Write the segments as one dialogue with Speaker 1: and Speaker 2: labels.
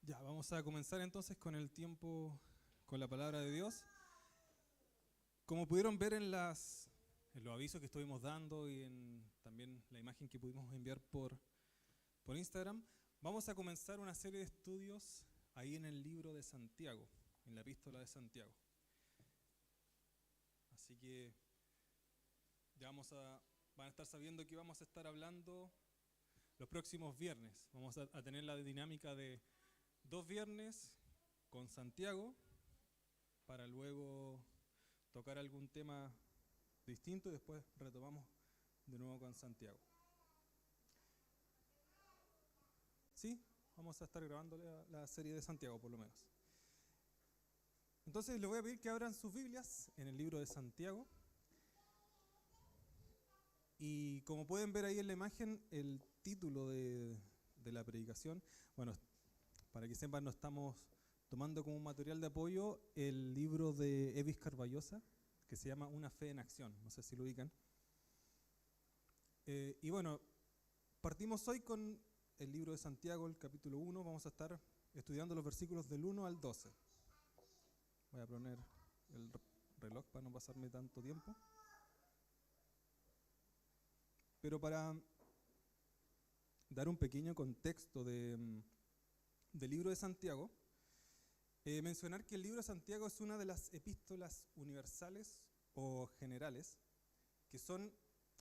Speaker 1: Ya, vamos a comenzar entonces con el tiempo, con la palabra de Dios. Como pudieron ver en los avisos que estuvimos dando y en también la imagen que pudimos enviar por Instagram, vamos a comenzar una serie de estudios ahí en el libro de Santiago, en la epístola de Santiago. Así que ya van a estar sabiendo que vamos a estar hablando los próximos viernes. Vamos a tener la dinámica de 2 viernes con Santiago para luego tocar algún tema distinto y después retomamos de nuevo con Santiago. Sí, vamos a estar grabando la serie de Santiago por lo menos. Entonces les voy a pedir que abran sus Biblias en el libro de Santiago. Y como pueden ver ahí en la imagen, el título de la predicación, bueno, para que sepan, no estamos tomando como material de apoyo el libro de Evis Carballosa, que se llama Una fe en acción, no sé si lo ubican. Y bueno, partimos hoy con el libro de Santiago, el capítulo 1, vamos a estar estudiando los versículos del 1 al 12. Voy a poner el reloj para no pasarme tanto tiempo. Pero para dar un pequeño contexto del libro de Santiago, mencionar que el libro de Santiago es una de las epístolas universales o generales, que son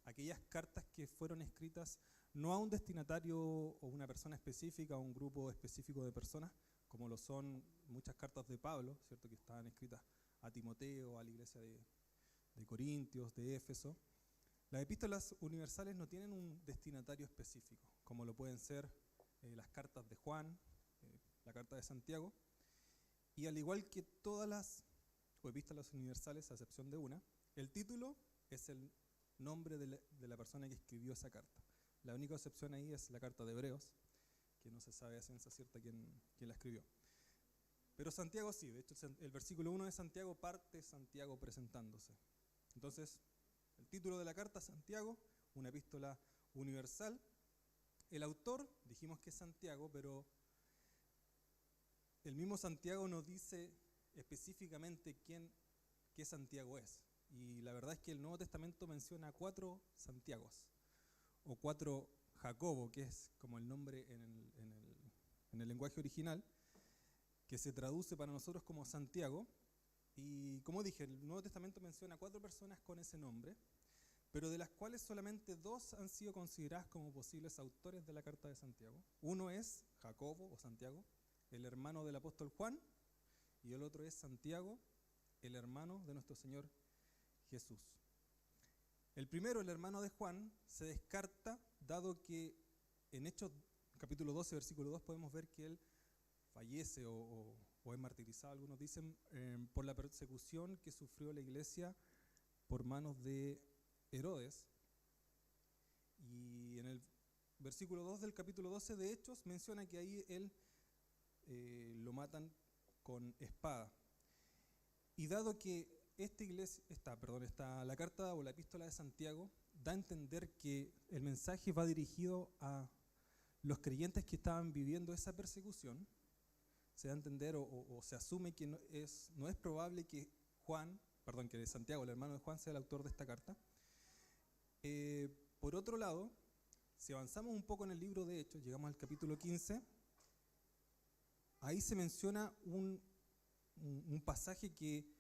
Speaker 1: aquellas cartas que fueron escritas no a un destinatario o una persona específica o un grupo específico de personas, como lo son muchas cartas de Pablo, ¿cierto? Que estaban escritas a Timoteo, a la iglesia de Corintios, de Éfeso. Las epístolas universales no tienen un destinatario específico, como lo pueden ser las cartas de Juan, la carta de Santiago, y al igual que todas las epístolas universales, a excepción de una, el título es el nombre de la persona que escribió esa carta. La única excepción ahí es la carta de Hebreos, que no se sabe a ciencia cierta quién la escribió. Pero Santiago sí, de hecho el versículo 1 de Santiago parte Santiago presentándose. Entonces, el título de la carta, Santiago, una epístola universal. El autor, dijimos que es Santiago, pero el mismo Santiago nos dice específicamente qué Santiago es. Y la verdad es que el Nuevo Testamento menciona 4 Santiagos, o 4 Jacobo, que es como el nombre en el lenguaje original, que se traduce para nosotros como Santiago. Y como dije, el Nuevo Testamento menciona 4 personas con ese nombre, pero de las cuales solamente 2 han sido consideradas como posibles autores de la carta de Santiago. Uno es Jacobo o Santiago, el hermano del apóstol Juan, y el otro es Santiago, el hermano de nuestro Señor Jesús. El primero, el hermano de Juan, se descarta, dado que en Hechos capítulo 12, versículo 2, podemos ver que él fallece o es martirizado, algunos dicen, por la persecución que sufrió la iglesia por manos de Herodes. Y en el versículo 2 del capítulo 12 de Hechos menciona que ahí él lo matan con espada. Y dado que la carta o la epístola de Santiago da a entender que el mensaje va dirigido a los creyentes que estaban viviendo esa persecución, se da a entender o se asume que no es probable que que Santiago, el hermano de Juan, sea el autor de esta carta. Por otro lado, si avanzamos un poco en el libro de Hechos, llegamos al capítulo 15, ahí se menciona un pasaje que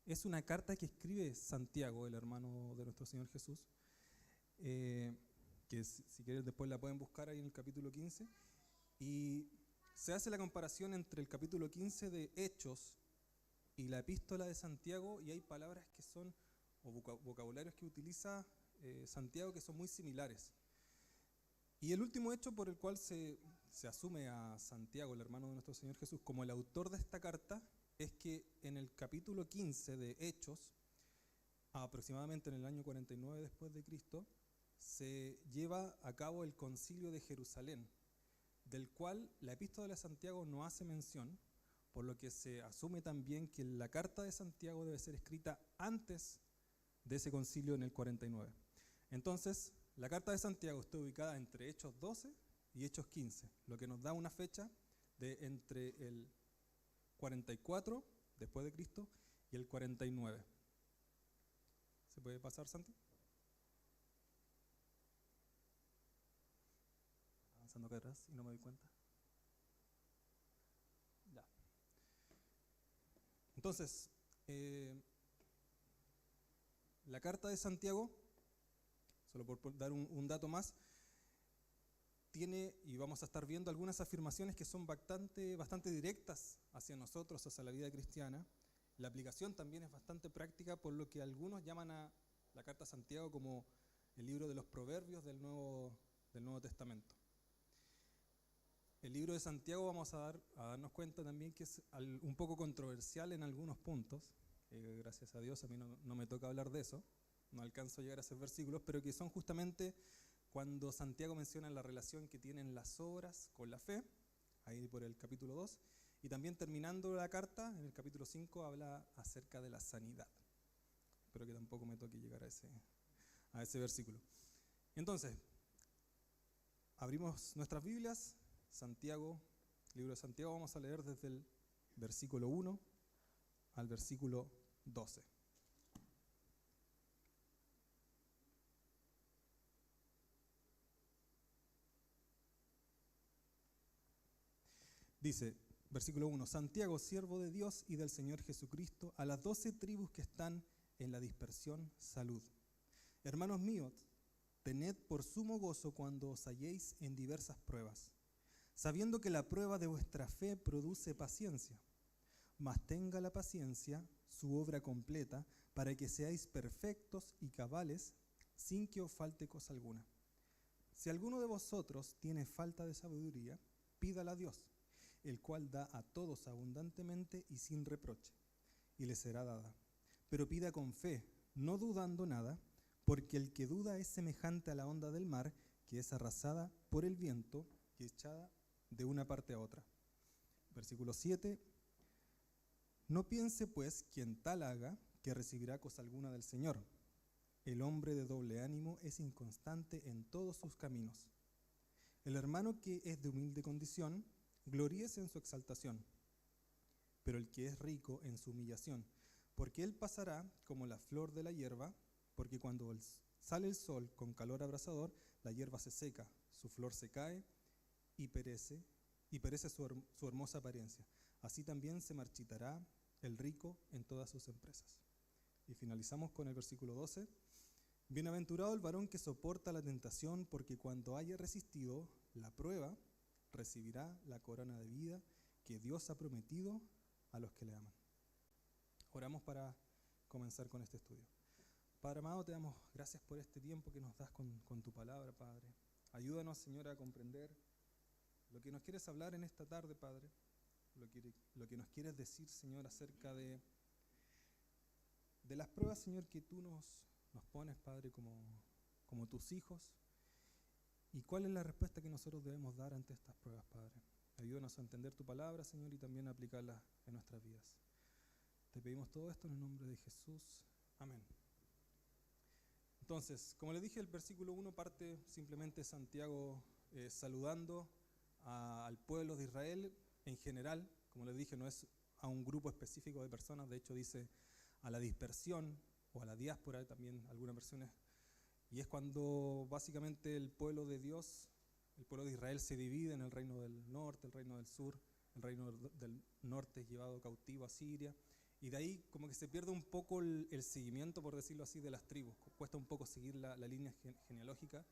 Speaker 1: es una carta que escribe Santiago, el hermano de nuestro Señor Jesús, que si quieren después la pueden buscar ahí en el capítulo 15, y se hace la comparación entre el capítulo 15 de Hechos y la epístola de Santiago, y hay palabras que son, o vocabularios que utiliza Santiago, que son muy similares. Y el último hecho por el cual se asume a Santiago, el hermano de nuestro Señor Jesús, como el autor de esta carta, es que en el capítulo 15 de Hechos, aproximadamente en el año 49 después de Cristo, se lleva a cabo el concilio de Jerusalén, del cual la epístola de Santiago no hace mención, por lo que se asume también que la carta de Santiago debe ser escrita antes de ese concilio en el 49. Entonces, la carta de Santiago está ubicada entre Hechos 12 y Hechos 15, lo que nos da una fecha de entre el 44 después de Cristo y el 49. ¿Se puede pasar, Santi? Avanzando acá atrás y no me doy cuenta. Ya. Entonces, la carta de Santiago, solo por dar un dato más, tiene, y vamos a estar viendo algunas afirmaciones que son bastante directas hacia nosotros, hacia la vida cristiana. La aplicación también es bastante práctica, por lo que algunos llaman a la carta de Santiago como el libro de los proverbios del Nuevo Testamento. El libro de Santiago vamos a darnos cuenta también que es un poco controversial en algunos puntos. Gracias a Dios a mí no me toca hablar de eso, no alcanzo a llegar a esos versículos, pero que son justamente cuando Santiago menciona la relación que tienen las obras con la fe, ahí por el capítulo 2, y también terminando la carta, en el capítulo 5, habla acerca de la sanidad. Espero que tampoco me toque llegar a ese versículo. Entonces, abrimos nuestras Biblias, Santiago, libro de Santiago, vamos a leer desde el versículo 1 al versículo 12. Dice, versículo 1, Santiago, siervo de Dios y del Señor Jesucristo, a las 12 tribus que están en la dispersión, salud. Hermanos míos, tened por sumo gozo cuando os halléis en diversas pruebas, sabiendo que la prueba de vuestra fe produce paciencia. Mas tenga la paciencia su obra completa, para que seáis perfectos y cabales, sin que os falte cosa alguna. Si alguno de vosotros tiene falta de sabiduría, pídala a Dios, el cual da a todos abundantemente y sin reproche, y le será dada. Pero pida con fe, no dudando nada, porque el que duda es semejante a la onda del mar, que es arrasada por el viento y echada de una parte a otra. Versículo 7. No piense pues quien tal haga que recibirá cosa alguna del Señor. El hombre de doble ánimo es inconstante en todos sus caminos. El hermano que es de humilde condición, gloríese en su exaltación, pero el que es rico en su humillación, porque él pasará como la flor de la hierba, porque cuando sale el sol con calor abrasador, la hierba se seca, su flor se cae y perece su hermosa apariencia. Así también se marchitará el rico en todas sus empresas. Y finalizamos con el versículo 12. Bienaventurado el varón que soporta la tentación, porque cuando haya resistido la prueba, recibirá la corona de vida que Dios ha prometido a los que le aman. Oramos para comenzar con este estudio. Padre amado, te damos gracias por este tiempo que nos das con tu palabra, Padre. Ayúdanos, Señor, a comprender lo que nos quieres hablar en esta tarde, Padre. Lo que nos quieres decir, Señor, acerca de las pruebas, Señor, que tú nos pones, Padre, como tus hijos. ¿Y cuál es la respuesta que nosotros debemos dar ante estas pruebas, Padre? Ayúdanos a entender tu palabra, Señor, y también a aplicarla en nuestras vidas. Te pedimos todo esto en el nombre de Jesús. Amén. Entonces, como les dije, el versículo 1 parte simplemente Santiago saludando al pueblo de Israel en general. Como les dije, no es a un grupo específico de personas, de hecho dice a la dispersión o a la diáspora, también algunas versiones. Y es cuando básicamente el pueblo de Dios, el pueblo de Israel se divide en el reino del norte, el reino del sur. El reino del norte es llevado cautivo a Siria. Y de ahí como que se pierde un poco el seguimiento, por decirlo así, de las tribus. Cuesta un poco seguir la línea genealógica.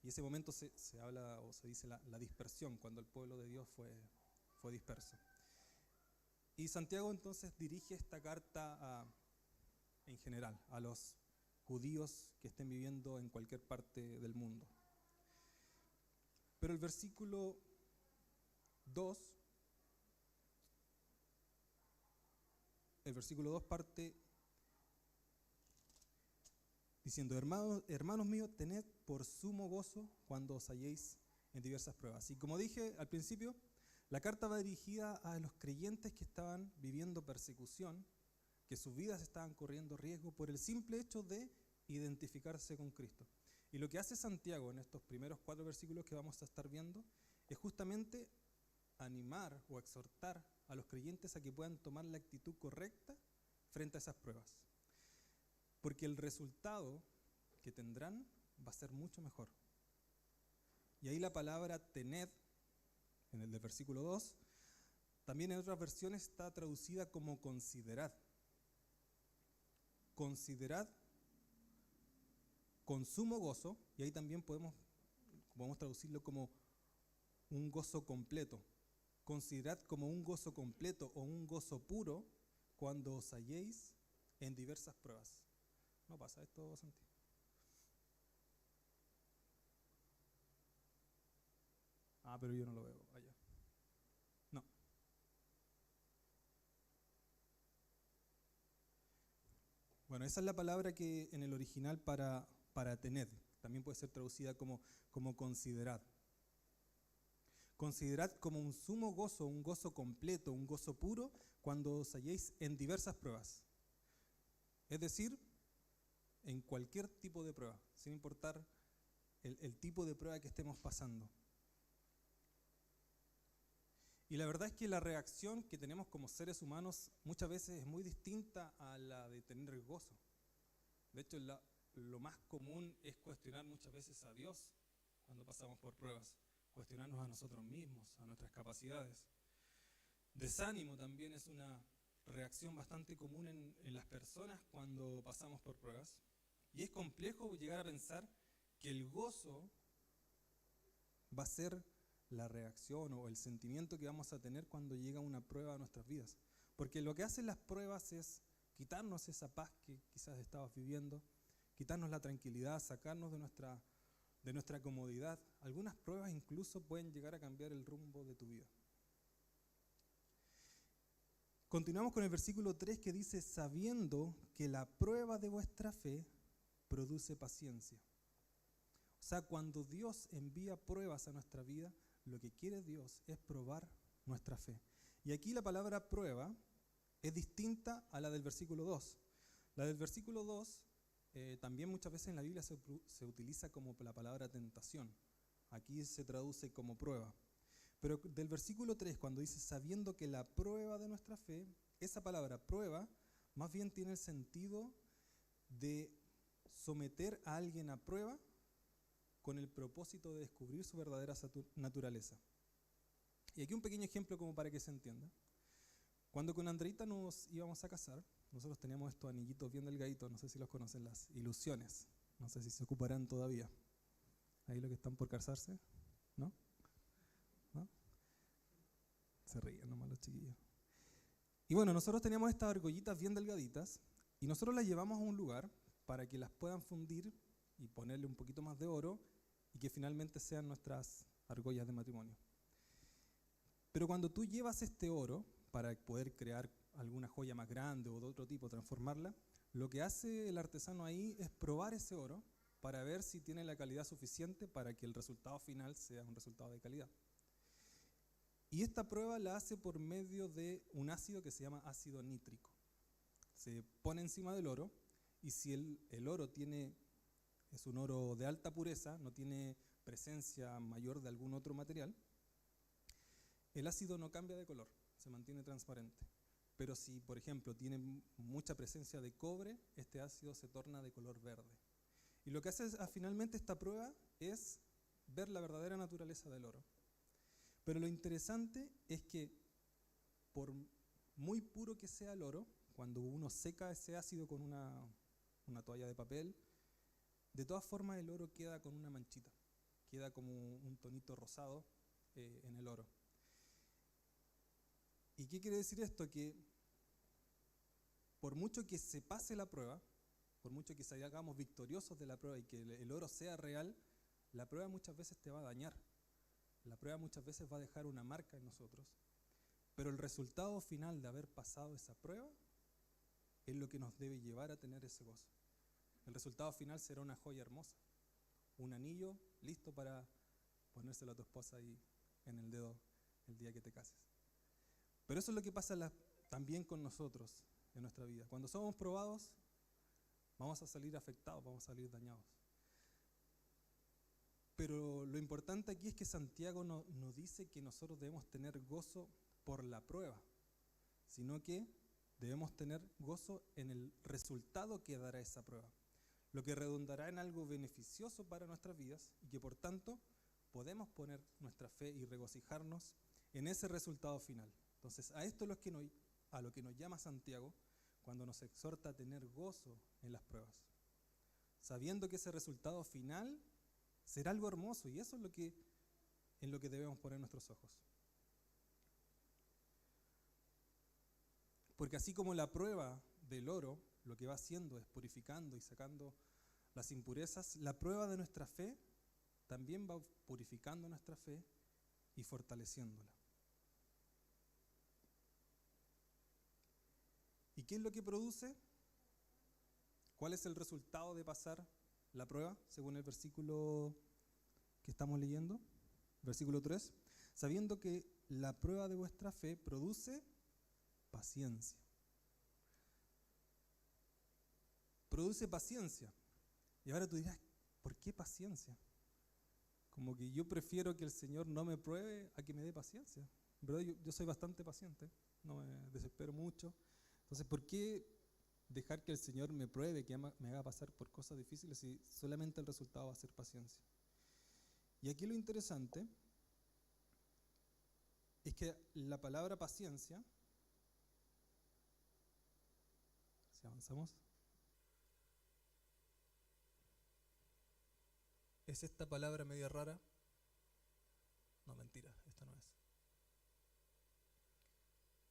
Speaker 1: Y ese momento se habla o se dice la dispersión, cuando el pueblo de Dios fue disperso. Y Santiago entonces dirige esta carta en general a los judíos que estén viviendo en cualquier parte del mundo. Pero el versículo 2 parte diciendo, hermanos míos, tened por sumo gozo cuando os halléis en diversas pruebas. Y como dije al principio, la carta va dirigida a los creyentes que estaban viviendo persecución, que sus vidas estaban corriendo riesgo por el simple hecho de identificarse con Cristo. Y lo que hace Santiago en estos primeros 4 versículos que vamos a estar viendo es justamente animar o exhortar a los creyentes a que puedan tomar la actitud correcta frente a esas pruebas. Porque el resultado que tendrán va a ser mucho mejor. Y ahí la palabra tened, en el del versículo 2, también en otras versiones está traducida como considerad. Considerad con sumo gozo, y ahí también podemos traducirlo como un gozo completo. Considerad como un gozo completo o un gozo puro cuando os halléis en diversas pruebas. ¿No pasa esto, Santi? Pero yo no lo veo allá. No. Bueno, esa es la palabra que en el original para tened. También puede ser traducida como considerad. Considerad como un sumo gozo, un gozo completo, un gozo puro, cuando os halléis en diversas pruebas. Es decir, en cualquier tipo de prueba, sin importar el tipo de prueba que estemos pasando. Y la verdad es que la reacción que tenemos como seres humanos muchas veces es muy distinta a la de tener gozo. De hecho, lo más común es cuestionar muchas veces a Dios cuando pasamos por pruebas. Cuestionarnos a nosotros mismos, a nuestras capacidades. Desánimo también es una reacción bastante común en las personas cuando pasamos por pruebas. Y es complejo llegar a pensar que el gozo va a ser la reacción o el sentimiento que vamos a tener cuando llega una prueba a nuestras vidas. Porque lo que hacen las pruebas es quitarnos esa paz que quizás estabas viviendo, quitarnos la tranquilidad, sacarnos de nuestra comodidad. Algunas pruebas incluso pueden llegar a cambiar el rumbo de tu vida. Continuamos con el versículo 3 que dice, sabiendo que la prueba de vuestra fe produce paciencia. O sea, cuando Dios envía pruebas a nuestra vida, lo que quiere Dios es probar nuestra fe. Y aquí la palabra prueba es distinta a la del versículo 2. La del versículo 2 también muchas veces en la Biblia se utiliza como la palabra tentación. Aquí se traduce como prueba. Pero del versículo 3, cuando dice sabiendo que la prueba de nuestra fe, esa palabra prueba más bien tiene el sentido de someter a alguien a prueba con el propósito de descubrir su verdadera naturaleza. Y aquí un pequeño ejemplo como para que se entienda. Cuando con Andreita nos íbamos a casar, nosotros teníamos estos anillitos bien delgaditos, no sé si los conocen, las ilusiones. No sé si se ocuparán todavía. Ahí los que están por casarse, ¿no? ¿No? Se ríen nomás los chiquillos. Y bueno, nosotros teníamos estas argollitas bien delgaditas y nosotros las llevamos a un lugar para que las puedan fundir y ponerle un poquito más de oro y que finalmente sean nuestras argollas de matrimonio. Pero cuando tú llevas este oro para poder crear alguna joya más grande o de otro tipo, transformarla, lo que hace el artesano ahí es probar ese oro para ver si tiene la calidad suficiente para que el resultado final sea un resultado de calidad. Y esta prueba la hace por medio de un ácido que se llama ácido nítrico. Se pone encima del oro y si el oro es un oro de alta pureza, no tiene presencia mayor de algún otro material, el ácido no cambia de color, se mantiene transparente. Pero si, por ejemplo, tiene mucha presencia de cobre, este ácido se torna de color verde. Y lo que hace finalmente esta prueba es ver la verdadera naturaleza del oro. Pero lo interesante es que por muy puro que sea el oro, cuando uno seca ese ácido con una toalla de papel, de todas formas el oro queda con una manchita, queda como un tonito rosado en el oro. ¿Y qué quiere decir esto? Que por mucho que se pase la prueba, por mucho que salgamos victoriosos de la prueba y que el oro sea real, la prueba muchas veces te va a dañar. La prueba muchas veces va a dejar una marca en nosotros. Pero el resultado final de haber pasado esa prueba es lo que nos debe llevar a tener ese gozo. El resultado final será una joya hermosa, un anillo listo para ponérselo a tu esposa ahí en el dedo el día que te cases. Pero eso es lo que pasa también con nosotros en nuestra vida. Cuando somos probados, vamos a salir afectados, vamos a salir dañados. Pero lo importante aquí es que Santiago no dice que nosotros debemos tener gozo por la prueba, sino que debemos tener gozo en el resultado que dará esa prueba, lo que redundará en algo beneficioso para nuestras vidas y que por tanto podemos poner nuestra fe y regocijarnos en ese resultado final. Entonces, a esto es a lo que nos llama Santiago cuando nos exhorta a tener gozo en las pruebas, sabiendo que ese resultado final será algo hermoso, y eso es en lo que debemos poner nuestros ojos. Porque así como la prueba del oro lo que va haciendo es purificando y sacando las impurezas, la prueba de nuestra fe también va purificando nuestra fe y fortaleciéndola. ¿Y qué es lo que produce? ¿Cuál es el resultado de pasar la prueba, según el versículo que estamos leyendo? Versículo 3. Sabiendo que la prueba de vuestra fe produce paciencia. Produce paciencia. Y ahora tú dirás, ¿por qué paciencia? Como que yo prefiero que el Señor no me pruebe a que me dé paciencia. ¿Verdad? Yo soy bastante paciente, no me desespero mucho. Entonces, ¿por qué dejar que el Señor me pruebe, que me haga pasar por cosas difíciles si solamente el resultado va a ser paciencia? Y aquí lo interesante es que la palabra paciencia, si avanzamos, ¿es esta palabra media rara? No, mentira, esta no es.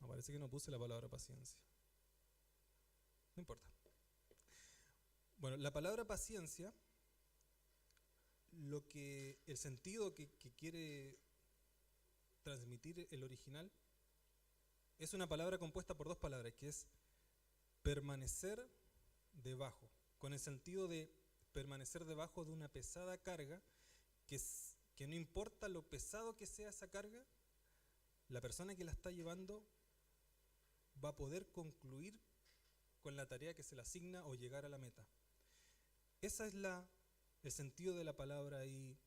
Speaker 1: Me parece que no puse la palabra paciencia. No importa. Bueno, la palabra paciencia, el sentido que quiere transmitir el original, es una palabra compuesta por dos palabras, que es permanecer debajo, con el sentido de permanecer debajo de una pesada carga, que no importa lo pesado que sea esa carga, la persona que la está llevando va a poder concluir con la tarea que se le asigna o llegar a la meta. Ese es el sentido de la palabra ahí,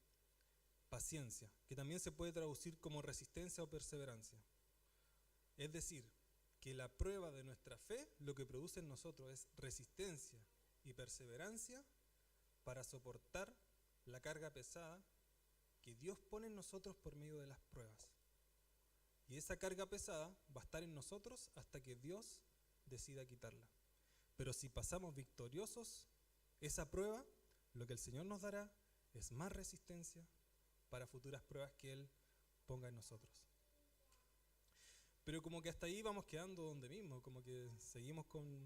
Speaker 1: paciencia, que también se puede traducir como resistencia o perseverancia. Es decir, que la prueba de nuestra fe lo que produce en nosotros es resistencia y perseverancia para soportar la carga pesada que Dios pone en nosotros por medio de las pruebas. Y esa carga pesada va a estar en nosotros hasta que Dios decida quitarla. Pero si pasamos victoriosos esa prueba, lo que el Señor nos dará es más resistencia para futuras pruebas que Él ponga en nosotros. Pero como que hasta ahí vamos quedando donde mismo, como que seguimos con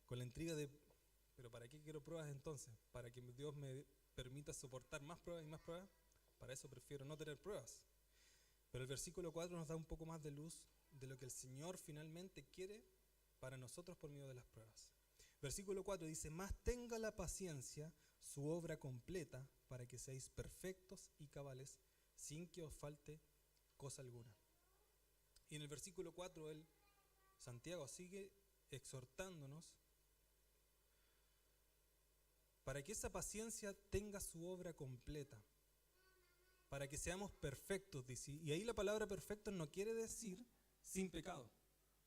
Speaker 1: la intriga de, ¿pero para qué quiero pruebas entonces? ¿Para que Dios me permita soportar más pruebas y más pruebas? Para eso prefiero no tener pruebas. Pero el versículo 4 nos da un poco más de luz de lo que el Señor finalmente quiere para nosotros por medio de las pruebas. Versículo 4 dice, más tenga la paciencia su obra completa para que seáis perfectos y cabales sin que os falte cosa alguna. Y en el versículo 4 Santiago sigue exhortándonos para que esa paciencia tenga su obra completa, para que seamos perfectos, dice. Y ahí la palabra perfecto no quiere decir sin pecado,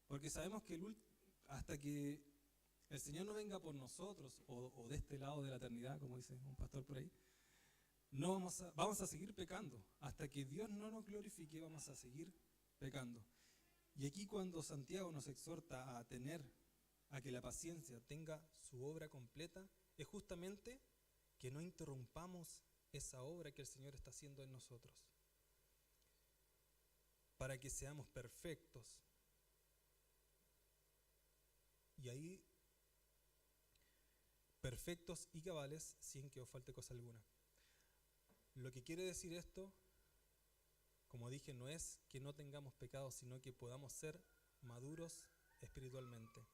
Speaker 1: porque sabemos que hasta que el Señor no venga por nosotros, o de este lado de la eternidad, como dice un pastor por ahí, no vamos a seguir pecando. Hasta que Dios no nos glorifique, vamos a seguir pecando. Y aquí cuando Santiago nos exhorta a que la paciencia tenga su obra completa, es justamente que no interrumpamos esa obra que el Señor está haciendo en nosotros, para que seamos perfectos. Y ahí, perfectos y cabales sin que os falte cosa alguna. Lo que quiere decir esto, como dije, no es que no tengamos pecados, sino que podamos ser maduros espiritualmente.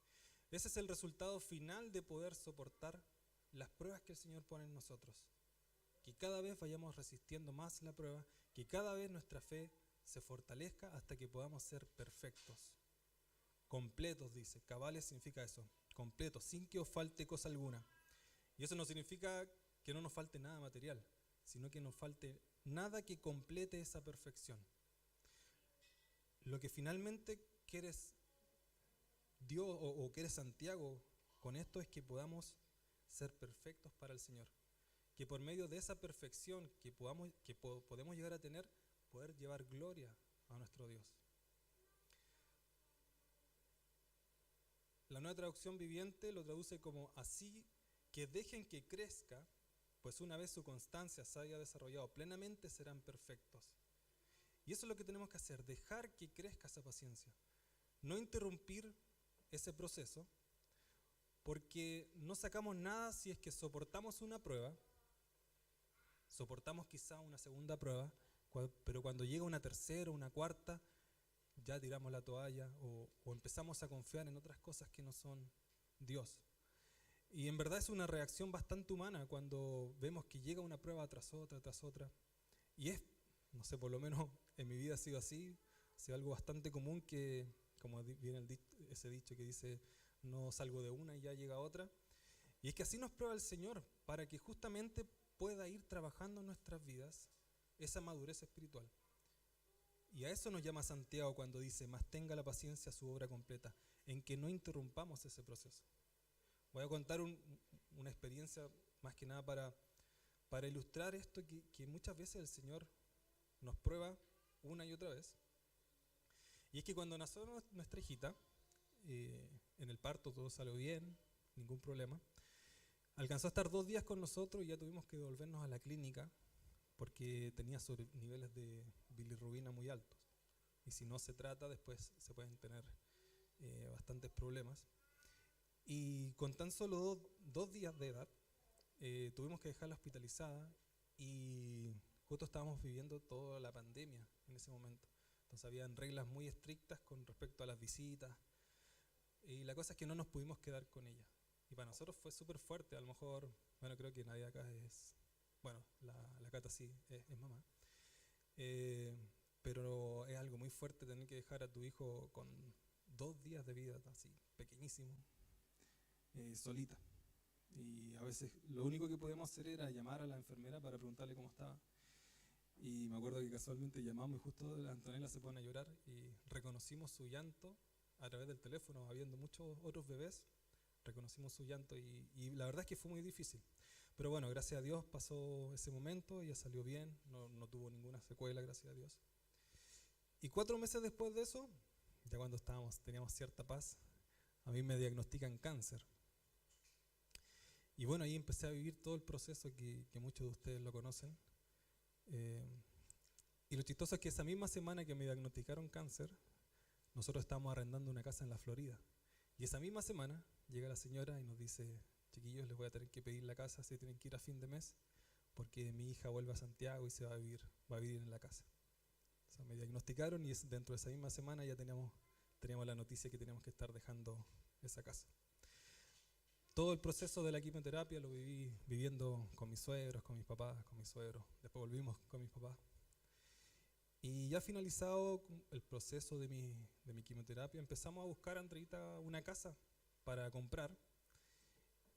Speaker 1: Ese es el resultado final de poder soportar las pruebas que el Señor pone en nosotros. Que cada vez vayamos resistiendo más la prueba, que cada vez nuestra fe se fortalezca hasta que podamos ser perfectos, completos, dice. Cabales significa eso, completos, sin que os falte cosa alguna. Y eso no significa que no nos falte nada material, sino que nos falte nada que complete esa perfección. Lo que finalmente quieres Dios o quiere Santiago con esto es que podamos ser perfectos para el Señor. Que por medio de esa perfección que podemos llegar a tener, poder llevar gloria a nuestro Dios. La Nueva Traducción Viviente lo traduce como así que dejen que crezca, pues una vez su constancia se haya desarrollado plenamente serán perfectos. Y eso es lo que tenemos que hacer, dejar que crezca esa paciencia. No interrumpir ese proceso, porque no sacamos nada si es que soportamos una prueba, soportamos quizá una segunda prueba, pero cuando llega una tercera, una cuarta, ya tiramos la toalla o empezamos a confiar en otras cosas que no son Dios. Y en verdad es una reacción bastante humana cuando vemos que llega una prueba tras otra. Y es, no sé, por lo menos en mi vida ha sido así, ha sido algo bastante común que, como viene ese dicho que dice, no salgo de una y ya llega otra. Y es que así nos prueba el Señor, para que justamente pueda ir trabajando en nuestras vidas esa madurez espiritual. Y a eso nos llama Santiago cuando dice, mas tenga la paciencia su obra completa, en que no interrumpamos ese proceso. Voy a contar una experiencia más que nada para ilustrar esto que muchas veces el Señor nos prueba una y otra vez. Y es que cuando nació nuestra hijita, en el parto todo salió bien, ningún problema. Alcanzó a estar 2 días con nosotros y ya tuvimos que devolvernos a la clínica porque tenía niveles de bilirrubina muy altos. Y si no se trata, después se pueden tener bastantes problemas. Y con tan solo 2 días de edad, tuvimos que dejarla hospitalizada y justo estábamos viviendo toda la pandemia en ese momento. Entonces habían reglas muy estrictas con respecto a las visitas y la cosa es que no nos pudimos quedar con ella. Y para nosotros fue súper fuerte, a lo mejor, bueno, creo que nadie acá es, bueno, la Cata sí, es mamá. Pero es algo muy fuerte tener que dejar a tu hijo con 2 días de vida, así, pequeñísimo, solita. Y a veces lo único que podíamos hacer era llamar a la enfermera para preguntarle cómo estaba. Y me acuerdo que casualmente llamamos y justo la Antonella se pone a llorar y reconocimos su llanto a través del teléfono, habiendo muchos otros bebés, reconocimos su llanto y la verdad es que fue muy difícil. Pero bueno, gracias a Dios pasó ese momento, ella salió bien, no tuvo ninguna secuela, gracias a Dios. Y 4 meses después de eso, ya cuando teníamos cierta paz, a mí me diagnostican cáncer. Y bueno, ahí empecé a vivir todo el proceso que muchos de ustedes lo conocen. Y lo chistoso es que esa misma semana que me diagnosticaron cáncer, nosotros estábamos arrendando una casa en la Florida. Y esa misma semana llega la señora y nos dice, chiquillos, les voy a tener que pedir la casa, se tienen que ir a fin de mes, porque mi hija vuelve a Santiago y va a vivir en la casa. O sea, me diagnosticaron y dentro de esa misma semana ya teníamos la noticia que teníamos que estar dejando esa casa. Todo el proceso de la quimioterapia lo viví viviendo con mis suegros, con mis papás, con mis suegros. Después volvimos con mis papás. Y ya finalizado el proceso de mi quimioterapia, empezamos a buscar a Andreita una casa para comprar.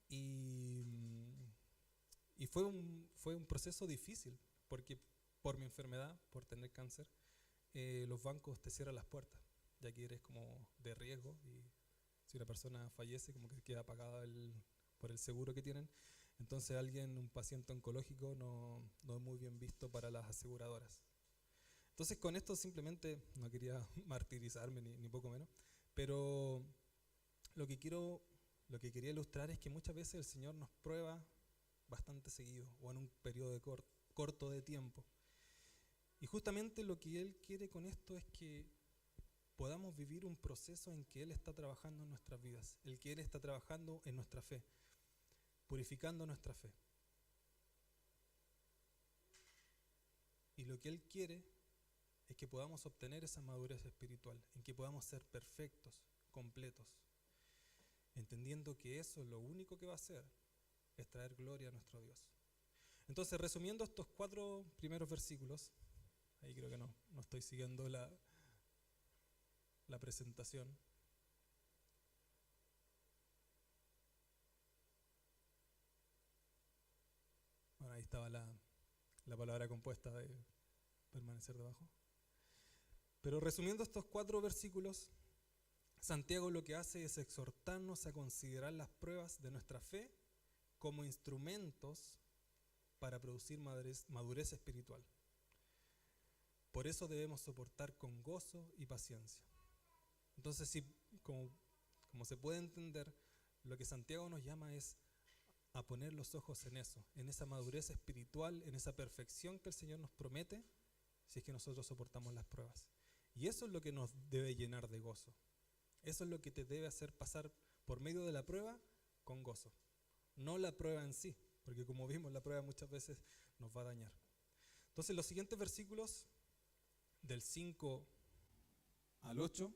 Speaker 1: Y fue un proceso difícil, porque por mi enfermedad, por tener cáncer, los bancos te cierran las puertas, ya que eres como de riesgo y si una persona fallece como que queda pagada por el seguro que tienen. Entonces un paciente oncológico no es muy bien visto para las aseguradoras. Entonces con esto simplemente no quería martirizarme ni poco menos, pero lo que quería ilustrar es que muchas veces el Señor nos prueba bastante seguido o en un periodo corto de tiempo. Y justamente lo que Él quiere con esto es que podamos vivir un proceso en que Él está trabajando en nuestras vidas, el que Él está trabajando en nuestra fe, purificando nuestra fe. Y lo que Él quiere es que podamos obtener esa madurez espiritual, en que podamos ser perfectos, completos, entendiendo que eso lo único que va a hacer es traer gloria a nuestro Dios. Entonces, resumiendo estos 4 primeros versículos, ahí creo que no estoy siguiendo la presentación. Bueno, ahí estaba la palabra compuesta de permanecer debajo. Pero resumiendo estos 4 versículos, Santiago lo que hace es exhortarnos a considerar las pruebas de nuestra fe como instrumentos para producir madurez espiritual. Por eso debemos soportar con gozo y paciencia. Entonces, como se puede entender, lo que Santiago nos llama es a poner los ojos en eso, en esa madurez espiritual, en esa perfección que el Señor nos promete, si es que nosotros soportamos las pruebas. Y eso es lo que nos debe llenar de gozo. Eso es lo que te debe hacer pasar por medio de la prueba con gozo. No la prueba en sí, porque como vimos, la prueba muchas veces nos va a dañar. Entonces, los siguientes versículos, del 5 al 8,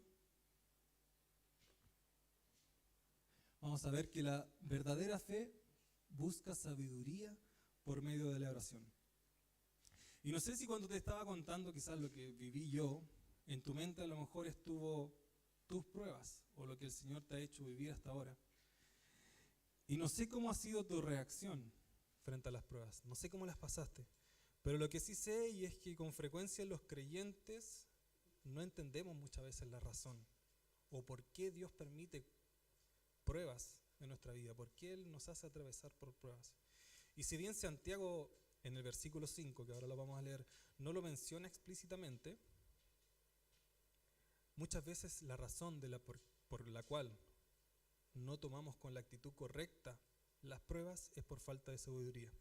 Speaker 1: vamos a ver que la verdadera fe busca sabiduría por medio de la oración. Y no sé si cuando te estaba contando quizás lo que viví yo, en tu mente a lo mejor estuvo tus pruebas o lo que el Señor te ha hecho vivir hasta ahora. Y no sé cómo ha sido tu reacción frente a las pruebas, no sé cómo las pasaste, pero lo que sí sé y es que con frecuencia los creyentes no entendemos muchas veces la razón o por qué Dios permite pruebas en nuestra vida, por qué Él nos hace atravesar por pruebas. Y si bien Santiago en el versículo 5, que ahora lo vamos a leer, no lo menciona explícitamente, muchas veces la razón por la cual no tomamos con la actitud correcta las pruebas es por falta de sabiduría.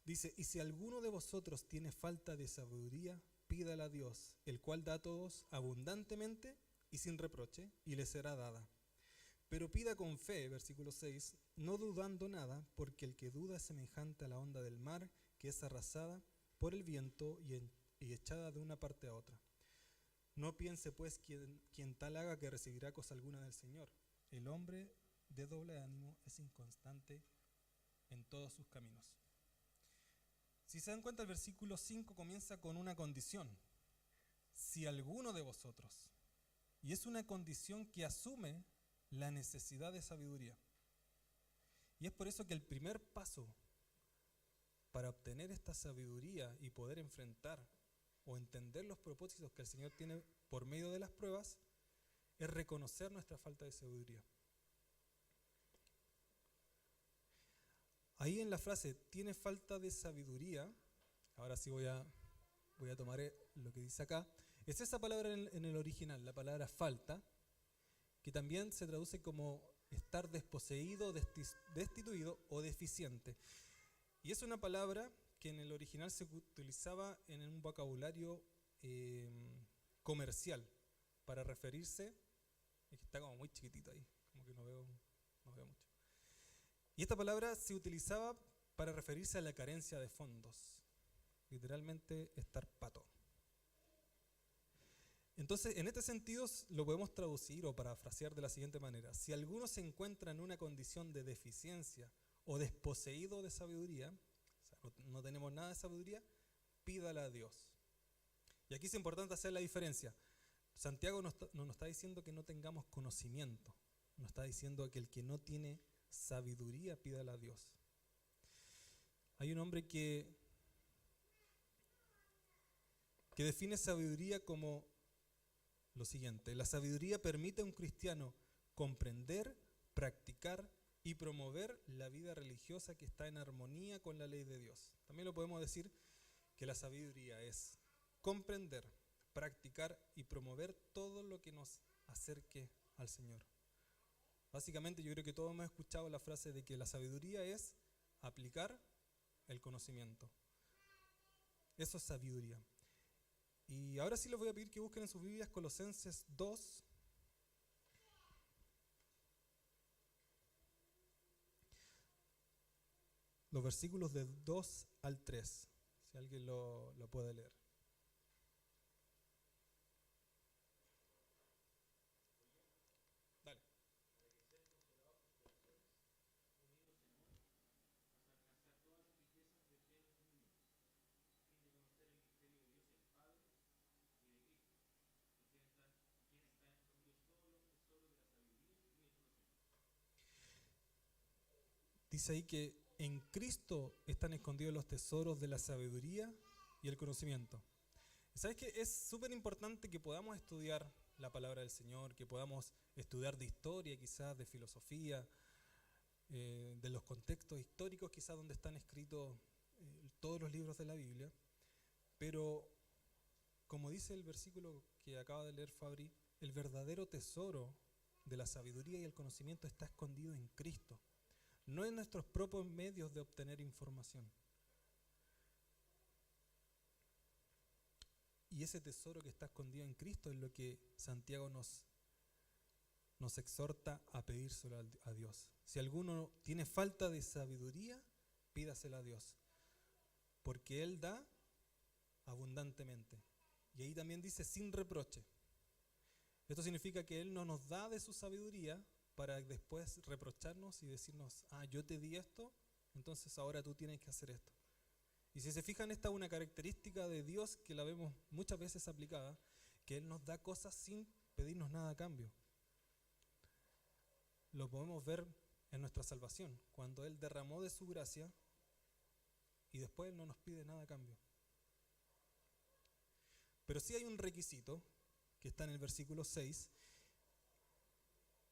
Speaker 1: Dice, y si alguno de vosotros tiene falta de sabiduría, pídala a Dios, el cual da a todos abundantemente y sin reproche, y le será dada. Pero pida con fe, versículo 6, no dudando nada, porque el que duda es semejante a la onda del mar, que es arrasada por el viento y echada de una parte a otra. No piense pues quien tal haga que recibirá cosa alguna del Señor. El hombre de doble ánimo es inconstante en todos sus caminos. Si se dan cuenta, el versículo 5 comienza con una condición. Si alguno de vosotros. Y es una condición que asume la necesidad de sabiduría. Y es por eso que el primer paso para obtener esta sabiduría y poder enfrentar o entender los propósitos que el Señor tiene por medio de las pruebas es reconocer nuestra falta de sabiduría. Ahí en la frase, tiene falta de sabiduría, ahora sí voy a tomar lo que dice acá, es esa palabra en el original, la palabra falta, que también se traduce como estar desposeído, destituido o deficiente. Y es una palabra que en el original se utilizaba en un vocabulario comercial para referirse, es que está como muy chiquitito ahí, como que no veo mucho. Y esta palabra se utilizaba para referirse a la carencia de fondos, literalmente estar pato. Entonces, en este sentido lo podemos traducir o parafrasear de la siguiente manera. Si alguno se encuentra en una condición de deficiencia o desposeído de sabiduría, o sea, no tenemos nada de sabiduría, pídala a Dios. Y aquí es importante hacer la diferencia. Santiago no nos está diciendo que no tengamos conocimiento, nos está diciendo que el que no tiene sabiduría, pídala a Dios. Hay un hombre que define sabiduría como lo siguiente: la sabiduría permite a un cristiano comprender, practicar y promover la vida religiosa que está en armonía con la ley de Dios. También lo podemos decir que la sabiduría es comprender, practicar y promover todo lo que nos acerque al Señor. Básicamente yo creo que todos hemos escuchado la frase de que la sabiduría es aplicar el conocimiento. Eso es sabiduría. Y ahora sí les voy a pedir que busquen en sus Biblias Colosenses 2. Los versículos de 2 al 3, si alguien lo puede leer. Dale. Dice ahí que en Cristo están escondidos los tesoros de la sabiduría y el conocimiento. ¿Sabes qué? Es súper importante que podamos estudiar la palabra del Señor, que podamos estudiar de historia, quizás de filosofía, de los contextos históricos, quizás donde están escritos todos los libros de la Biblia. Pero, como dice el versículo que acaba de leer Fabri, el verdadero tesoro de la sabiduría y el conocimiento está escondido en Cristo, no en nuestros propios medios de obtener información. Y ese tesoro que está escondido en Cristo es lo que Santiago nos exhorta a pedírselo a Dios. Si alguno tiene falta de sabiduría, pídasela a Dios, porque Él da abundantemente. Y ahí también dice sin reproche. Esto significa que Él no nos da de su sabiduría para después reprocharnos y decirnos, yo te di esto, entonces ahora tú tienes que hacer esto. Y si se fijan, esta es una característica de Dios que la vemos muchas veces aplicada, que Él nos da cosas sin pedirnos nada a cambio. Lo podemos ver en nuestra salvación, cuando Él derramó de su gracia y después Él no nos pide nada a cambio. Pero sí hay un requisito que está en el versículo 6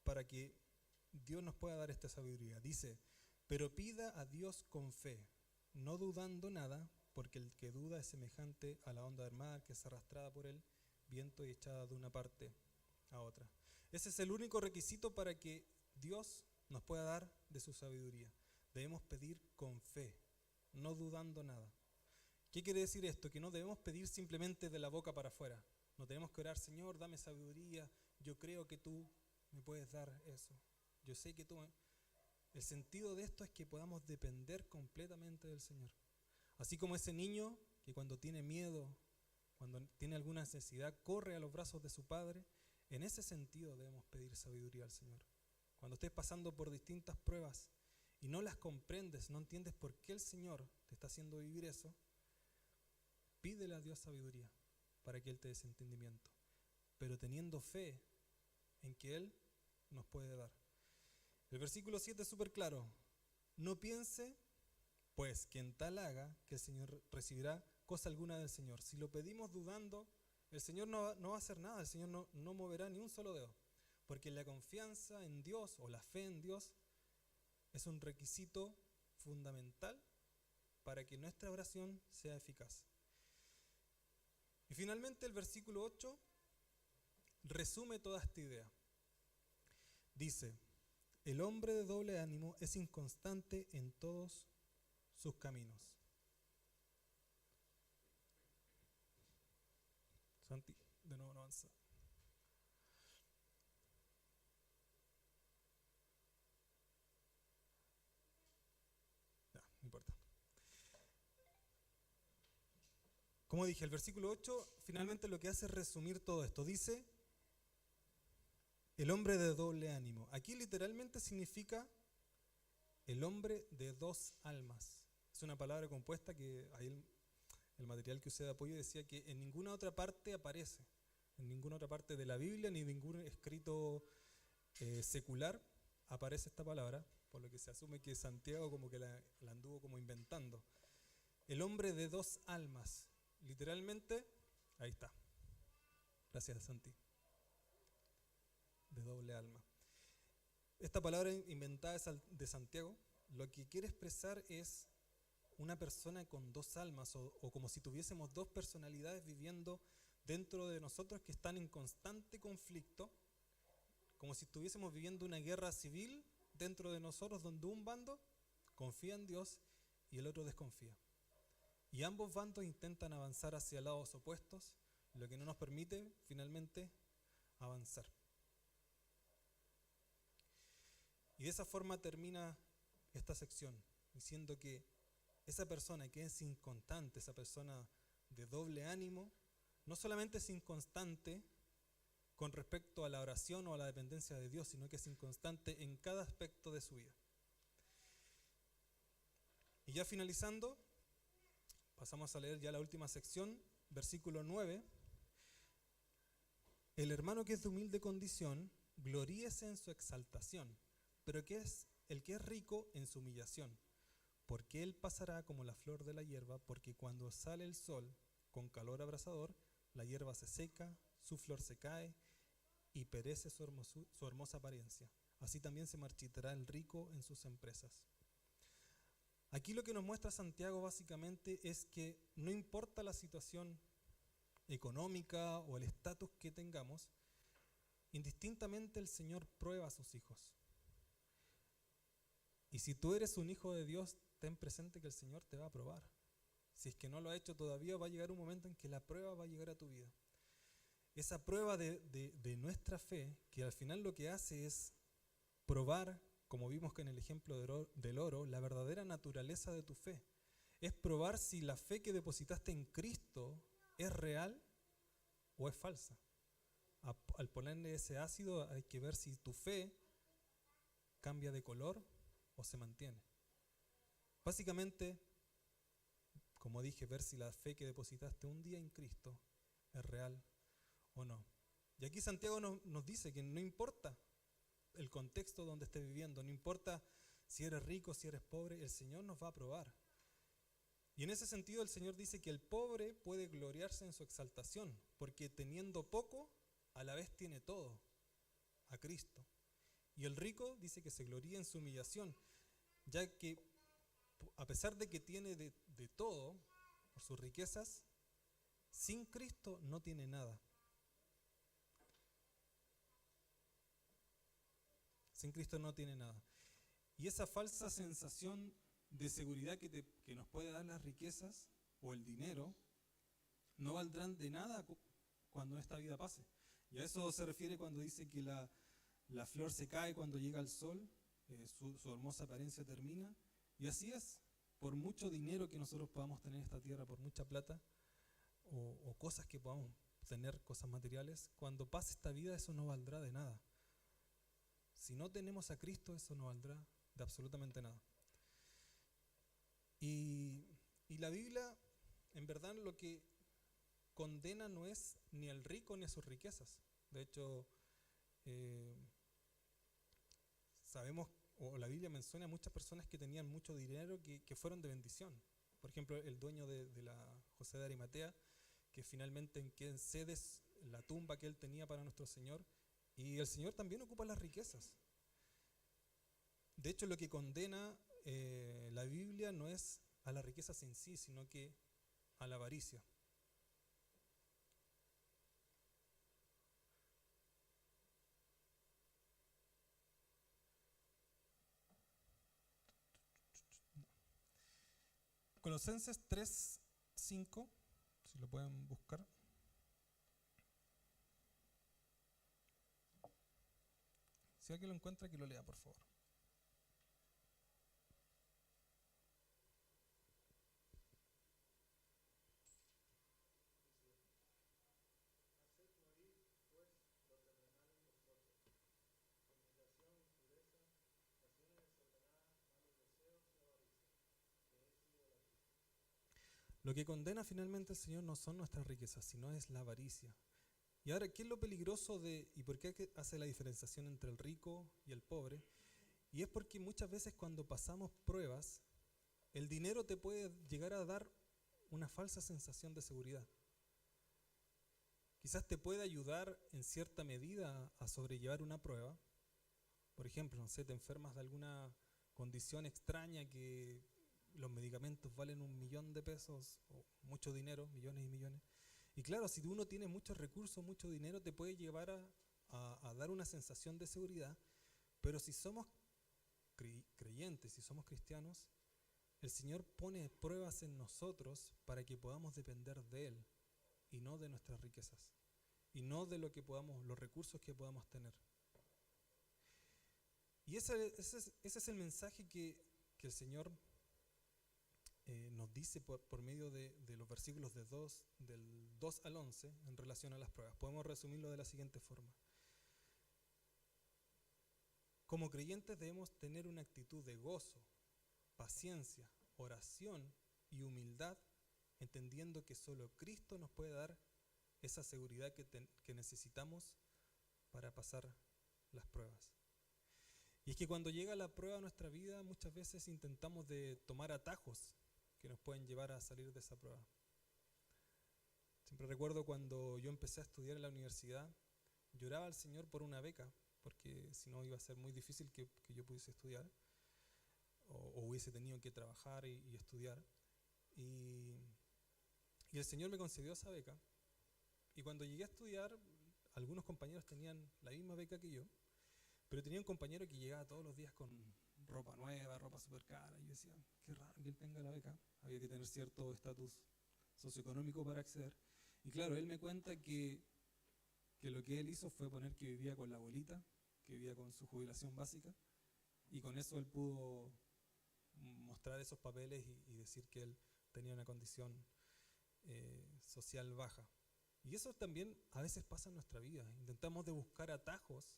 Speaker 1: para que Dios nos pueda dar esta sabiduría. Dice, pero pida a Dios con fe, no dudando nada, porque el que duda es semejante a la onda del mar que es arrastrada por el viento y echada de una parte a otra. Ese es el único requisito para que Dios nos pueda dar de su sabiduría. Debemos pedir con fe, no dudando nada. ¿Qué quiere decir esto? Que no debemos pedir simplemente de la boca para afuera. No tenemos que orar, Señor, dame sabiduría, yo creo que tú me puedes dar eso. Yo sé que tú... El sentido de esto es que podamos depender completamente del Señor. Así como ese niño que cuando tiene miedo, cuando tiene alguna necesidad, corre a los brazos de su padre, en ese sentido debemos pedir sabiduría al Señor. Cuando estés pasando por distintas pruebas y no las comprendes, no entiendes por qué el Señor te está haciendo vivir eso, pídele a Dios sabiduría para que Él te dé ese entendimiento, pero teniendo fe en que Él nos puede dar. El versículo 7 es súper claro. No piense, pues, que en tal haga que el Señor recibirá cosa alguna del Señor. Si lo pedimos dudando, el Señor no va a hacer nada, el Señor no moverá ni un solo dedo. Porque la confianza en Dios o la fe en Dios es un requisito fundamental para que nuestra oración sea eficaz. Y finalmente el versículo 8 resume toda esta idea. Dice, el hombre de doble ánimo es inconstante en todos sus caminos. Santi, de nuevo no avanza. No importa. Como dije, el versículo 8 finalmente lo que hace es resumir todo esto. Dice, el hombre de doble ánimo. Aquí literalmente significa el hombre de dos almas. Es una palabra compuesta que ahí el material que usé de apoyo decía que en ninguna otra parte aparece, en ninguna otra parte de la Biblia ni ningún escrito secular aparece esta palabra, por lo que se asume que Santiago como que la anduvo como inventando. El hombre de dos almas, literalmente, ahí está. Gracias, Santi. De doble alma. Esta palabra inventada es de Santiago, lo que quiere expresar es una persona con dos almas o como si tuviésemos dos personalidades viviendo dentro de nosotros que están en constante conflicto, como si estuviésemos viviendo una guerra civil dentro de nosotros donde un bando confía en Dios y el otro desconfía. Y ambos bandos intentan avanzar hacia lados opuestos, lo que no nos permite finalmente avanzar. Y de esa forma termina esta sección, diciendo que esa persona que es inconstante, esa persona de doble ánimo, no solamente es inconstante con respecto a la oración o a la dependencia de Dios, sino que es inconstante en cada aspecto de su vida. Y ya finalizando, pasamos a leer ya la última sección, versículo 9. El hermano que es de humilde condición, gloríese en su exaltación, pero el que es rico en su humillación, porque él pasará como la flor de la hierba, porque cuando sale el sol con calor abrasador, la hierba se seca, su flor se cae y perece su hermosa apariencia. Así también se marchitará el rico en sus empresas. Aquí lo que nos muestra Santiago básicamente es que no importa la situación económica o el estatus que tengamos, indistintamente el Señor prueba a sus hijos. Y si tú eres un hijo de Dios, ten presente que el Señor te va a probar. Si es que no lo ha hecho todavía, va a llegar un momento en que la prueba va a llegar a tu vida. Esa prueba de nuestra fe, que al final lo que hace es probar, como vimos que en el ejemplo del oro, la verdadera naturaleza de tu fe. Es probar si la fe que depositaste en Cristo es real o es falsa. Al ponerle ese ácido hay que ver si tu fe cambia de color o se mantiene. Básicamente, como dije, ver si la fe que depositaste un día en Cristo es real o no. Y aquí Santiago nos dice que no importa el contexto donde estés viviendo, no importa si eres rico, si eres pobre, el Señor nos va a probar. Y en ese sentido el Señor dice que el pobre puede gloriarse en su exaltación, porque teniendo poco, a la vez tiene todo, a Cristo. Y el rico dice que se gloría en su humillación, ya que a pesar de que tiene de todo, por sus riquezas, sin Cristo no tiene nada. Sin Cristo no tiene nada. Y esa falsa sensación de seguridad que nos puede dar las riquezas o el dinero, no valdrán de nada cuando esta vida pase. Y a eso se refiere cuando dice que la flor se cae cuando llega el sol, su hermosa apariencia termina. Y así es, por mucho dinero que nosotros podamos tener en esta tierra, por mucha plata o cosas que podamos tener, cosas materiales, cuando pase esta vida eso no valdrá de nada. Si no tenemos a Cristo, eso no valdrá de absolutamente nada. Y la Biblia, en verdad, lo que condena no es ni al rico ni a sus riquezas. De hecho, sabemos, o la Biblia menciona a muchas personas que tenían mucho dinero que fueron de bendición. Por ejemplo, el dueño de la José de Arimatea, que finalmente en quien cede la tumba que él tenía para nuestro Señor, y el Señor también ocupa las riquezas. De hecho, lo que condena la Biblia no es a las riquezas en sí, sino que a la avaricia. Colosenses 3:5, si lo pueden buscar. Si alguien lo encuentra, que lo lea, por favor. Lo que condena finalmente el Señor no son nuestras riquezas, sino es la avaricia. Y ahora, ¿qué es lo peligroso y por qué hace la diferenciación entre el rico y el pobre? Y es porque muchas veces cuando pasamos pruebas, el dinero te puede llegar a dar una falsa sensación de seguridad. Quizás te puede ayudar en cierta medida a sobrellevar una prueba. Por ejemplo, no sé, te enfermas de alguna condición extraña que los medicamentos valen $1.000.000 o mucho dinero, millones y millones. Y claro, si uno tiene muchos recursos, mucho dinero, te puede llevar a dar una sensación de seguridad, pero si somos creyentes, si somos cristianos, el Señor pone pruebas en nosotros para que podamos depender de Él y no de nuestras riquezas y no de los recursos que podamos tener. Y ese es el mensaje que el Señor nos dice por medio de los versículos del 2 al 11 en relación a las pruebas. Podemos resumirlo de la siguiente forma. Como creyentes debemos tener una actitud de gozo, paciencia, oración y humildad, entendiendo que solo Cristo nos puede dar esa seguridad que necesitamos para pasar las pruebas. Y es que cuando llega la prueba a nuestra vida, muchas veces intentamos de tomar atajos que nos pueden llevar a salir de esa prueba. Siempre recuerdo cuando yo empecé a estudiar en la universidad, lloraba al Señor por una beca, porque si no iba a ser muy difícil que yo pudiese estudiar, o hubiese tenido que trabajar y estudiar. Y el Señor me concedió esa beca. Y cuando llegué a estudiar, algunos compañeros tenían la misma beca que yo, pero tenía un compañero que llegaba todos los días con ropa nueva, ropa súper cara. Y yo decía, qué raro que él tenga la beca. Había que tener cierto estatus socioeconómico para acceder. Y claro, él me cuenta que lo que él hizo fue poner que vivía con la abuelita, que vivía con su jubilación básica, y con eso él pudo mostrar esos papeles y decir que él tenía una condición social baja. Y eso también a veces pasa en nuestra vida. Intentamos de buscar atajos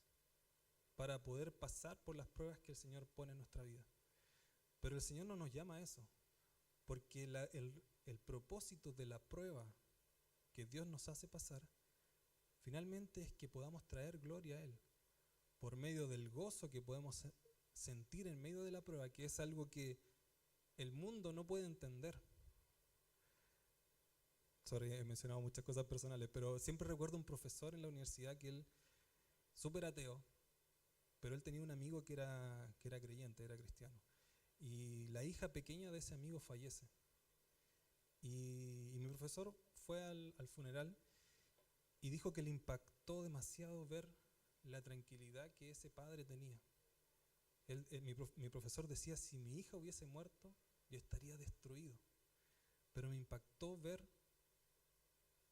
Speaker 1: para poder pasar por las pruebas que el Señor pone en nuestra vida. Pero el Señor no nos llama a eso, porque el propósito de la prueba que Dios nos hace pasar, finalmente es que podamos traer gloria a Él, por medio del gozo que podemos sentir en medio de la prueba, que es algo que el mundo no puede entender. Sorry, he mencionado muchas cosas personales, pero siempre recuerdo un profesor en la universidad que él, súper ateo, pero él tenía un amigo que era creyente, era cristiano. Y la hija pequeña de ese amigo fallece. Y mi profesor fue al funeral y dijo que le impactó demasiado ver la tranquilidad que ese padre tenía. Mi profesor decía, si mi hija hubiese muerto, yo estaría destruido. Pero me impactó ver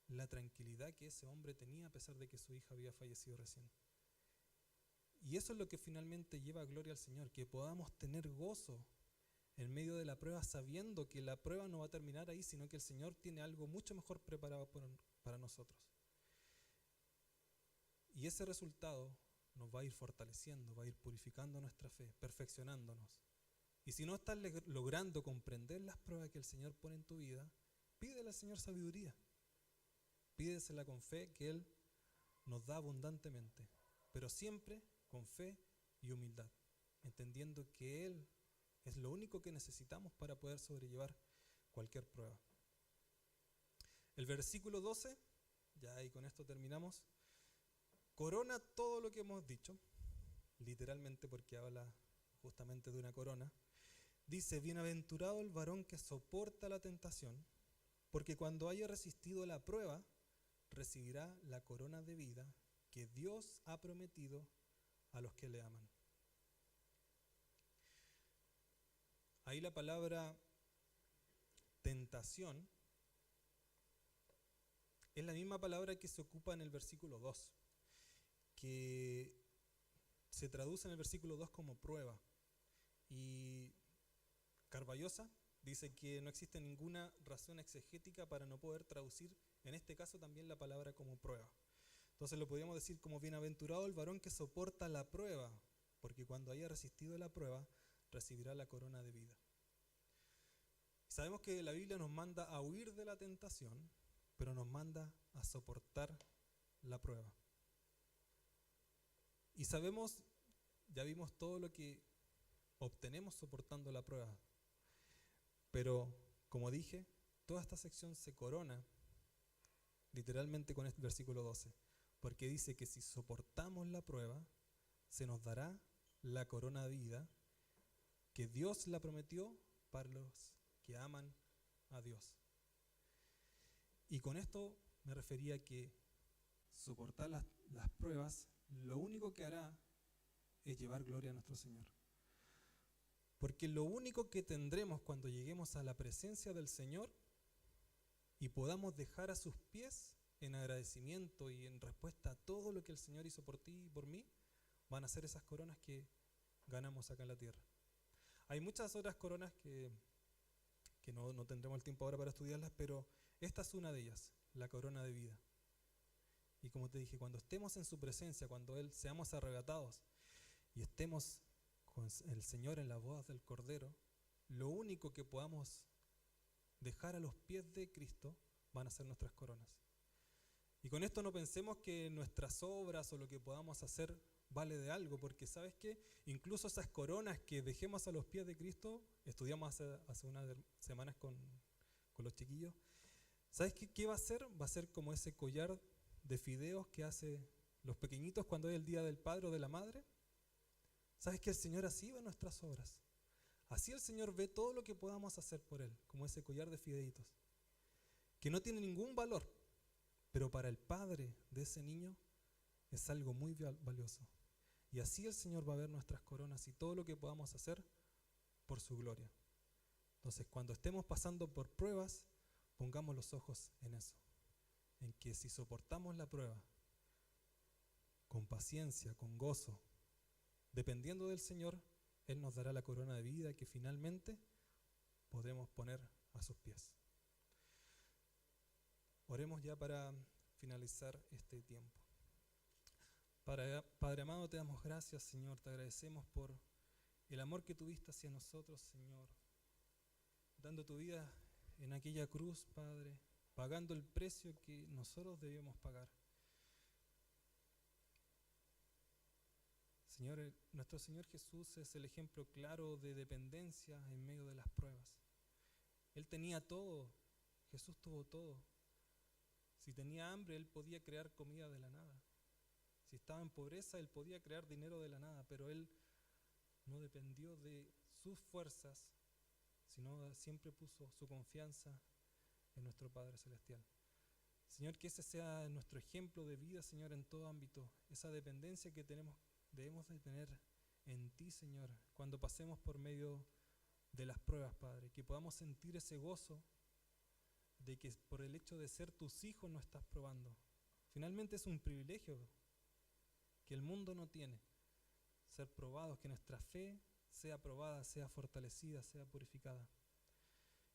Speaker 1: la tranquilidad que ese hombre tenía a pesar de que su hija había fallecido recién. Y eso es lo que finalmente lleva gloria al Señor, que podamos tener gozo en medio de la prueba, sabiendo que la prueba no va a terminar ahí, sino que el Señor tiene algo mucho mejor preparado para nosotros. Y ese resultado nos va a ir fortaleciendo, va a ir purificando nuestra fe, perfeccionándonos. Y si no estás logrando comprender las pruebas que el Señor pone en tu vida, pídele al Señor sabiduría. Pídesela con fe, que Él nos da abundantemente, pero siempre con fe y humildad, entendiendo que Él es lo único que necesitamos para poder sobrellevar cualquier prueba. El versículo 12, ya ahí con esto terminamos, corona todo lo que hemos dicho, literalmente porque habla justamente de una corona. Dice, bienaventurado el varón que soporta la tentación, porque cuando haya resistido la prueba, recibirá la corona de vida que Dios ha prometido a los que le aman. Ahí la palabra tentación es la misma palabra que se ocupa en el versículo 2, que se traduce en el versículo 2 como prueba. Y Carballosa dice que no existe ninguna razón exegética para no poder traducir, en este caso también la palabra como prueba. Entonces lo podríamos decir como bienaventurado el varón que soporta la prueba, porque cuando haya resistido la prueba, recibirá la corona de vida. Sabemos que la Biblia nos manda a huir de la tentación, pero nos manda a soportar la prueba. Y sabemos, ya vimos todo lo que obtenemos soportando la prueba. Pero, como dije, toda esta sección se corona literalmente con este versículo 12, porque dice que si soportamos la prueba, se nos dará la corona de vida que Dios la prometió para los que aman a Dios. Y con esto me refería a que soportar las pruebas, lo único que hará es llevar gloria a nuestro Señor. Porque lo único que tendremos cuando lleguemos a la presencia del Señor y podamos dejar a sus pies en agradecimiento y en respuesta a todo lo que el Señor hizo por ti y por mí, van a ser esas coronas que ganamos acá en la tierra. Hay muchas otras coronas que no tendremos el tiempo ahora para estudiarlas, pero esta es una de ellas, la corona de vida. Y como te dije, cuando estemos en su presencia, cuando seamos arrebatados y estemos con el Señor en las bodas del Cordero, lo único que podamos dejar a los pies de Cristo van a ser nuestras coronas. Y con esto no pensemos que nuestras obras o lo que podamos hacer vale de algo, porque ¿sabes qué? Incluso esas coronas que dejemos a los pies de Cristo, estudiamos hace unas semanas con los chiquillos, ¿sabes qué va a ser? Va a ser como ese collar de fideos que hace los pequeñitos cuando es el día del padre o de la madre. ¿Sabes que el Señor así ve nuestras obras? Así el Señor ve todo lo que podamos hacer por Él, como ese collar de fideitos, que no tiene ningún valor, pero para el padre de ese niño es algo muy valioso. Y así el Señor va a ver nuestras coronas y todo lo que podamos hacer por su gloria. Entonces, cuando estemos pasando por pruebas, pongamos los ojos en eso, en que si soportamos la prueba con paciencia, con gozo, dependiendo del Señor, Él nos dará la corona de vida que finalmente podremos poner a sus pies. Oremos ya para finalizar este tiempo. Padre amado, te damos gracias, Señor, te agradecemos por el amor que tuviste hacia nosotros, Señor, dando tu vida en aquella cruz, Padre, pagando el precio que nosotros debíamos pagar. Señor, nuestro Señor Jesús es el ejemplo claro de dependencia en medio de las pruebas. Él tenía todo, Jesús tuvo todo. Si tenía hambre, Él podía crear comida de la nada. Si estaba en pobreza, Él podía crear dinero de la nada, pero Él no dependió de sus fuerzas, sino siempre puso su confianza en nuestro Padre Celestial. Señor, que ese sea nuestro ejemplo de vida, Señor, en todo ámbito, esa dependencia que debemos de tener en ti, Señor, cuando pasemos por medio de las pruebas, Padre, que podamos sentir ese gozo de que por el hecho de ser tus hijos no estás probando. Finalmente es un privilegio que el mundo no tiene, ser probados, que nuestra fe sea probada, sea fortalecida, sea purificada.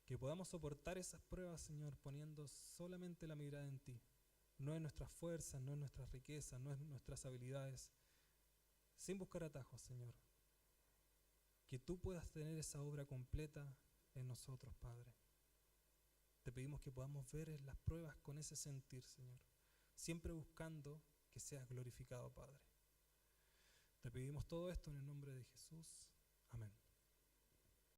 Speaker 1: Que podamos soportar esas pruebas, Señor, poniendo solamente la mirada en ti, no en nuestras fuerzas, no en nuestras riquezas, no en nuestras habilidades, sin buscar atajos, Señor. Que tú puedas tener esa obra completa en nosotros, Padre. Te pedimos que podamos ver las pruebas con ese sentir, Señor, siempre buscando que seas glorificado, Padre. Te pedimos todo esto en el nombre de Jesús. Amén.